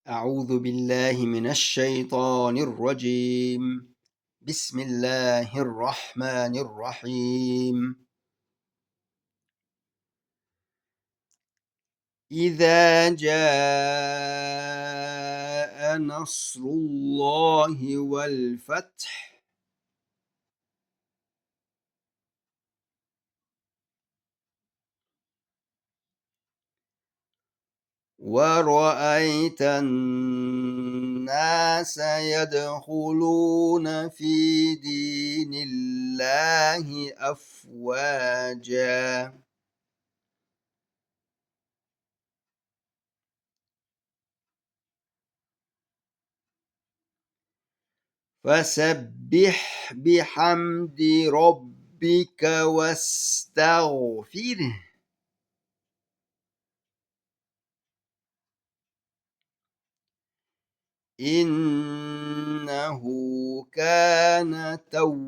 أعوذ بالله من الشيطان الرجيم. بسم الله الرحمن الرحيم. إذا جاء نصر الله والفتح ورأيت الناس يدخلون في دين الله أفواجا فسبح بحمد ربك واستغفره إنه كان توابا.